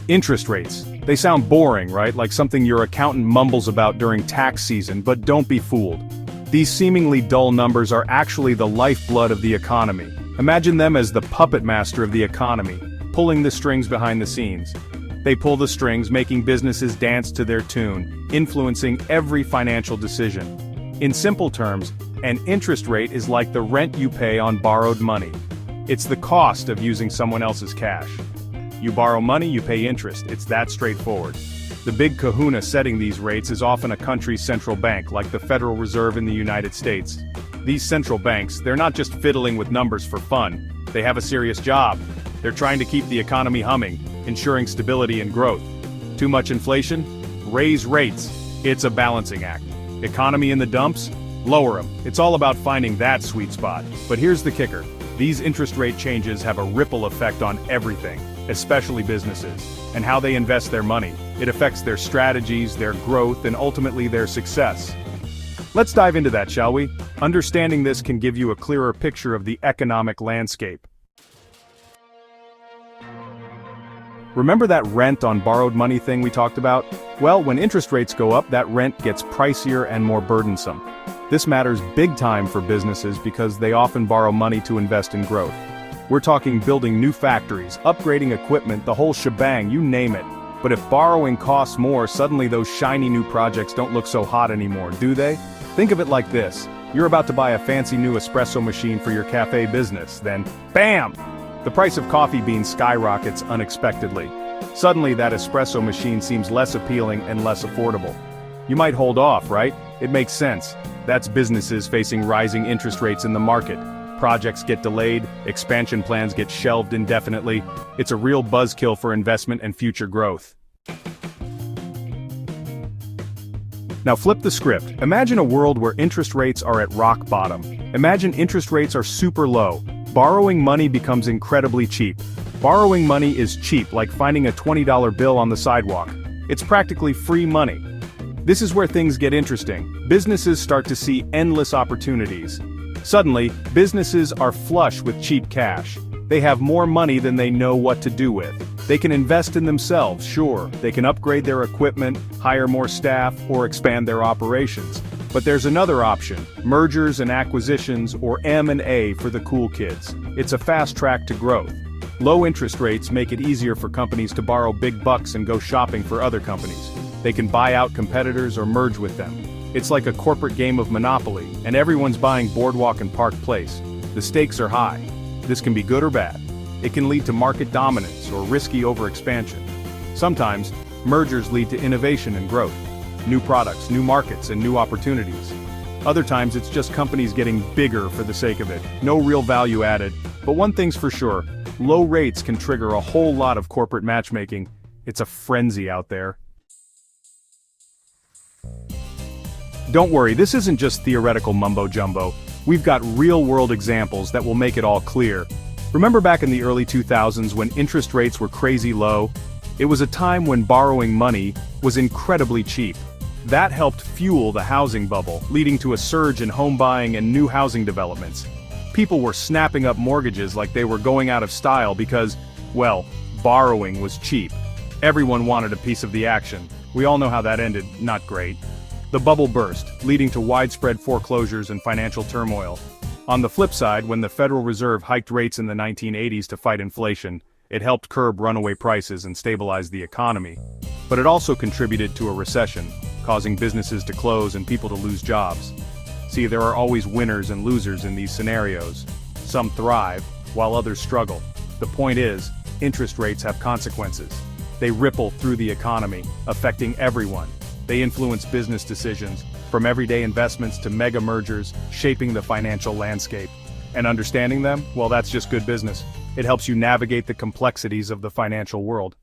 Interest rates. They sound boring, right? Like something your accountant mumbles about during tax season, but don't be fooled. These seemingly dull numbers are actually the lifeblood of the economy. Imagine them as the puppet master of the economy, pulling the strings behind the scenes. They pull the strings, making businesses dance to their tune, influencing every financial decision. In simple terms, an interest rate is like the rent you pay on borrowed money. It's the cost of using someone else's cash. You borrow money, you pay interest. It's that straightforward. The big kahuna setting these rates is often a country's central bank, like the Federal Reserve in the United States. These central banks, they're not just fiddling with numbers for fun. They have a serious job. They're trying to keep the economy humming, ensuring stability and growth. Too much inflation? Raise rates. It's a balancing act. Economy in the dumps? Lower them. It's all about finding that sweet spot. But here's the kicker. These interest rate changes have a ripple effect on everything, especially businesses, and how they invest their money. It affects their strategies, their growth, and ultimately their success. Let's dive into that, shall we? Understanding this can give you a clearer picture of the economic landscape. Remember that rent on borrowed money thing we talked about? Well, when interest rates go up, that rent gets pricier and more burdensome. This matters big time for businesses because they often borrow money to invest in growth. We're talking building new factories, upgrading equipment, the whole shebang, you name it. But if borrowing costs more, suddenly those shiny new projects don't look so hot anymore, do they? Think of it like this. You're about to buy a fancy new espresso machine for your cafe business, then, bam! The price of coffee beans skyrockets unexpectedly. Suddenly that espresso machine seems less appealing and less affordable. You might hold off, right? It makes sense. That's businesses facing rising interest rates in the market. Projects get delayed, expansion plans get shelved indefinitely. It's a real buzzkill for investment and future growth. Now flip the script. Imagine a world where interest rates are at rock bottom. Imagine interest rates are super low. Borrowing money becomes incredibly cheap. Borrowing money is cheap, like finding a $20 bill on the sidewalk. It's practically free money. This is where things get interesting. Businesses start to see endless opportunities. Suddenly, businesses are flush with cheap cash. They have more money than they know what to do with. They can invest in themselves, sure. They can upgrade their equipment, hire more staff, or expand their operations. But there's another option, mergers and acquisitions, or M&A for the cool kids. It's a fast track to growth. Low interest rates make it easier for companies to borrow big bucks and go shopping for other companies. They can buy out competitors or merge with them. It's like a corporate game of Monopoly, and everyone's buying Boardwalk and Park Place. The stakes are high. This can be good or bad. It can lead to market dominance or risky overexpansion. Sometimes, mergers lead to innovation and growth. New products, new markets, and new opportunities. Other times it's just companies getting bigger for the sake of it. No real value added. But one thing's for sure, low rates can trigger a whole lot of corporate matchmaking. It's a frenzy out there. Don't worry, this isn't just theoretical mumbo-jumbo. We've got real-world examples that will make it all clear. Remember back in the early 2000s when interest rates were crazy low? It was a time when borrowing money was incredibly cheap. That helped fuel the housing bubble, leading to a surge in home buying and new housing developments. People were snapping up mortgages like they were going out of style because, well, borrowing was cheap. Everyone wanted a piece of the action. We all know how that ended, not great. The bubble burst, leading to widespread foreclosures and financial turmoil. On the flip side, when the Federal Reserve hiked rates in the 1980s to fight inflation, it helped curb runaway prices and stabilize the economy. But it also contributed to a recession, causing businesses to close and people to lose jobs. See, there are always winners and losers in these scenarios. Some thrive, while others struggle. The point is, interest rates have consequences. They ripple through the economy, affecting everyone. They influence business decisions, from everyday investments to mega mergers, shaping the financial landscape. And understanding them, well, that's just good business. It helps you navigate the complexities of the financial world.